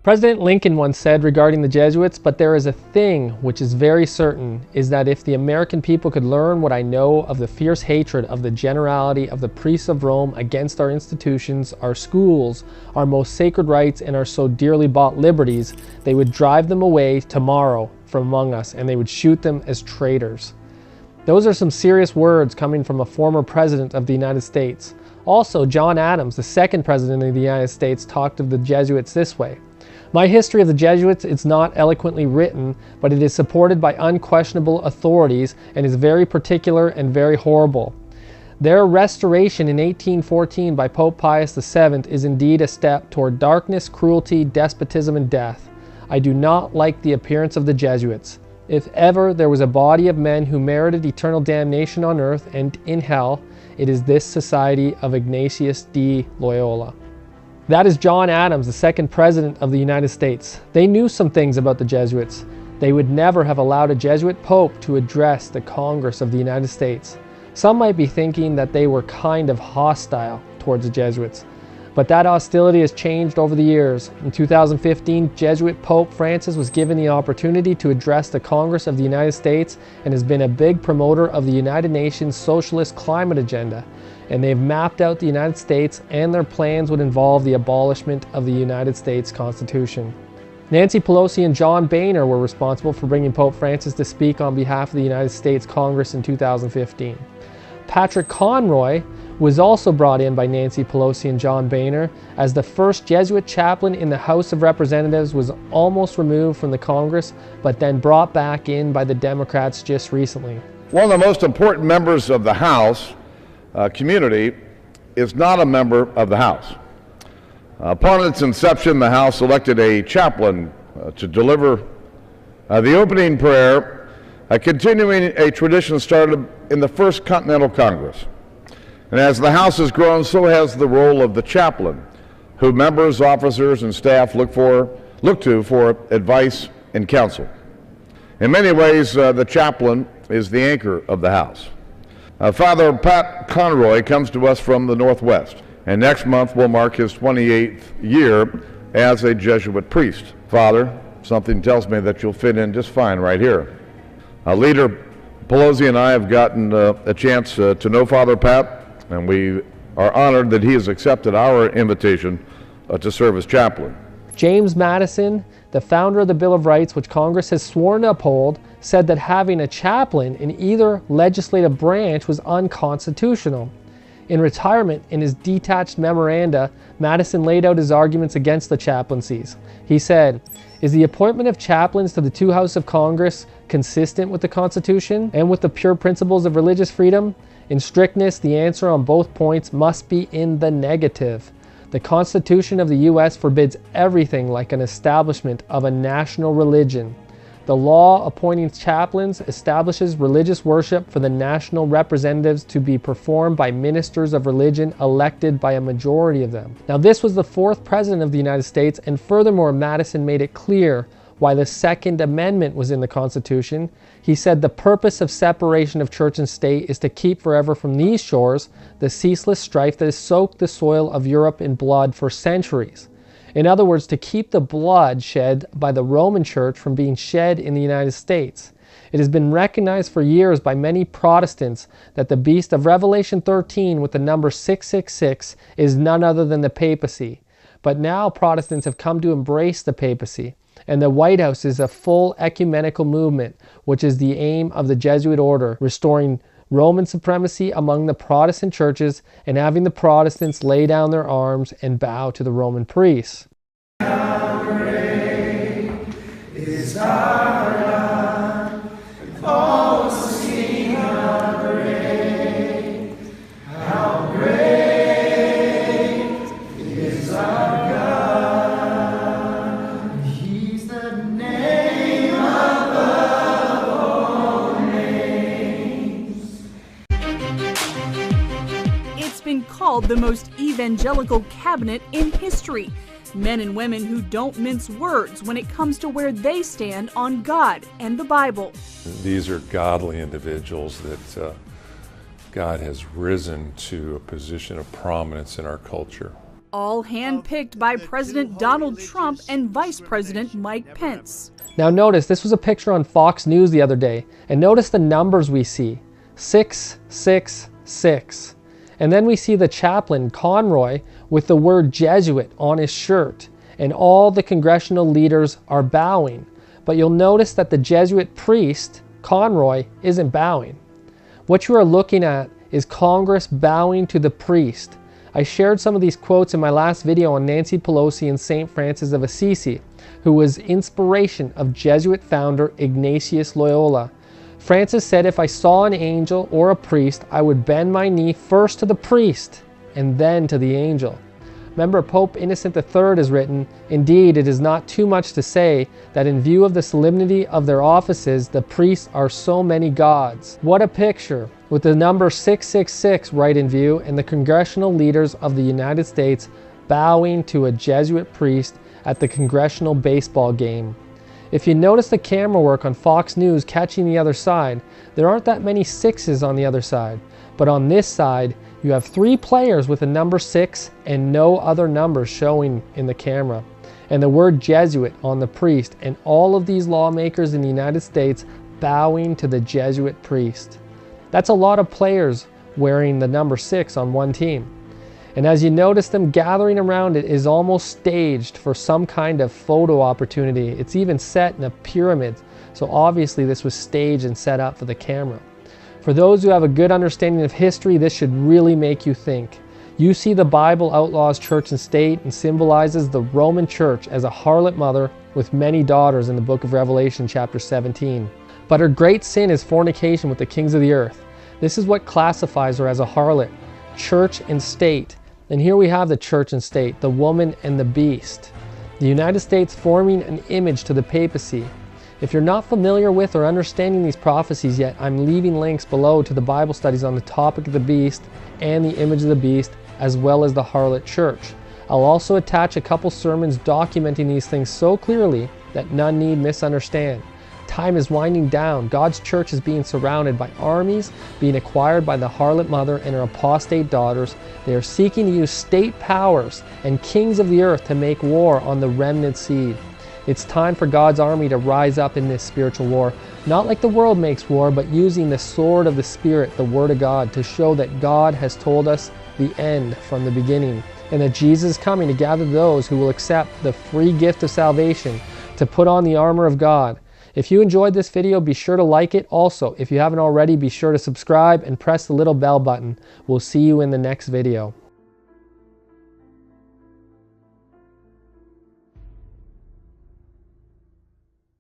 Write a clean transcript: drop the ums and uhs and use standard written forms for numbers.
President Lincoln once said regarding the Jesuits, "But there is a thing which is very certain, is that if the American people could learn what I know of the fierce hatred of the generality of the priests of Rome against our institutions, our schools, our most sacred rights, and our so dearly bought liberties, they would drive them away tomorrow from among us, and they would shoot them as traitors." Those are some serious words coming from a former president of the United States. Also, John Adams, the second president of the United States, talked of the Jesuits this way: "My history of the Jesuits is not eloquently written, but it is supported by unquestionable authorities and is very particular and very horrible. Their restoration in 1814 by Pope Pius VII is indeed a step toward darkness, cruelty, despotism, and death. I do not like the appearance of the Jesuits. If ever there was a body of men who merited eternal damnation on earth and in hell, it is this society of Ignatius de Loyola." That is John Adams, the second president of the United States. They knew some things about the Jesuits. They would never have allowed a Jesuit pope to address the Congress of the United States. Some might be thinking that they were kind of hostile towards the Jesuits, but that hostility has changed over the years. In 2015, Jesuit Pope Francis was given the opportunity to address the Congress of the United States and has been a big promoter of the United Nations Socialist Climate Agenda. And they've mapped out the United States, and their plans would involve the abolishment of the United States Constitution. Nancy Pelosi and John Boehner were responsible for bringing Pope Francis to speak on behalf of the United States Congress in 2015. Patrick Conroy was also brought in by Nancy Pelosi and John Boehner, as the first Jesuit chaplain in the House of Representatives was almost removed from the Congress, but then brought back in by the Democrats just recently. One of the most important members of the House community is not a member of the House. Upon its inception, the House elected a chaplain to deliver the opening prayer, continuing a tradition started in the First Continental Congress. And as the House has grown, so has the role of the chaplain, who members, officers, and staff look to for advice and counsel. In many ways, the chaplain is the anchor of the House. Father Pat Conroy comes to us from the Northwest, and next month will mark his 28th year as a Jesuit priest. Father, something tells me that you'll fit in just fine right here. Leader Pelosi and I have gotten a chance to know Father Pat, and we are honored that he has accepted our invitation to serve as chaplain. James Madison, the founder of the Bill of Rights, which Congress has sworn to uphold, said that having a chaplain in either legislative branch was unconstitutional. In retirement, in his detached memoranda, Madison laid out his arguments against the chaplaincies. He said, "Is the appointment of chaplains to the two houses of Congress consistent with the Constitution and with the pure principles of religious freedom? In strictness, the answer on both points must be in the negative. The Constitution of the U.S. forbids everything like an establishment of a national religion. The law appointing chaplains establishes religious worship for the national representatives to be performed by ministers of religion elected by a majority of them." Now, this was the fourth president of the United States, and furthermore, Madison made it clear why the Second Amendment was in the Constitution. He said the purpose of separation of church and state is to keep forever from these shores the ceaseless strife that has soaked the soil of Europe in blood for centuries. In other words, to keep the blood shed by the Roman Church from being shed in the United States. It has been recognized for years by many Protestants that the beast of Revelation 13 with the number 666 is none other than the papacy. But now Protestants have come to embrace the papacy, and the White House is a full ecumenical movement, which is the aim of the Jesuit order, restoring Roman supremacy among the Protestant churches and having the Protestants lay down their arms and bow to the Roman priests. How great is our God, all sing how great, how great is our God. He's the name above all names. It's been called the most evangelical cabinet in history. Men and women who don't mince words when it comes to where they stand on God and the Bible. These are godly individuals that God has risen to a position of prominence in our culture. all handpicked by President Donald Trump and Vice President Mike Pence. Now notice, this was a picture on Fox News the other day, and notice the numbers we see. 666. And then we see the chaplain, Conroy, with the word Jesuit on his shirt, and all the congressional leaders are bowing. But you'll notice that the Jesuit priest, Conroy, isn't bowing. What you are looking at is Congress bowing to the priest. I shared some of these quotes in my last video on Nancy Pelosi and St. Francis of Assisi, who was inspiration of Jesuit founder Ignatius Loyola. Francis said, if I saw an angel or a priest, I would bend my knee first to the priest and then to the angel. Remember, Pope Innocent III has written, indeed, it is not too much to say that in view of the solemnity of their offices, the priests are so many gods. What a picture, with the number 666 right in view and the congressional leaders of the United States bowing to a Jesuit priest at the congressional baseball game. If you notice the camera work on Fox News catching the other side, there aren't that many sixes on the other side. But on this side, you have 3 players with a number 6 and no other numbers showing in the camera. And the word Jesuit on the priest, and all of these lawmakers in the United States bowing to the Jesuit priest. That's a lot of players wearing the number 6 on one team. And as you notice them gathering around, it is almost staged for some kind of photo opportunity. It's even set in a pyramid. So obviously this was staged and set up for the camera. For those who have a good understanding of history, this should really make you think. You see the Bible outlaws church and state and symbolizes the Roman Church as a harlot mother with many daughters in the book of Revelation chapter 17. But her great sin is fornication with the kings of the earth. This is what classifies her as a harlot, church and state. And here we have the church and state, the woman and the beast. The United States forming an image to the papacy. If you're not familiar with or understanding these prophecies yet, I'm leaving links below to the Bible studies on the topic of the beast and the image of the beast, as well as the harlot church. I'll also attach a couple sermons documenting these things so clearly that none need misunderstand. Time is winding down. God's church is being surrounded by armies, being acquired by the harlot mother and her apostate daughters. They are seeking to use state powers and kings of the earth to make war on the remnant seed. It's time for God's army to rise up in this spiritual war, not like the world makes war, but using the sword of the Spirit, the Word of God, to show that God has told us the end from the beginning, and that Jesus is coming to gather those who will accept the free gift of salvation, to put on the armor of God. If you enjoyed this video, be sure to like it. Also, if you haven't already, be sure to subscribe and press the little bell button. We'll see you in the next video.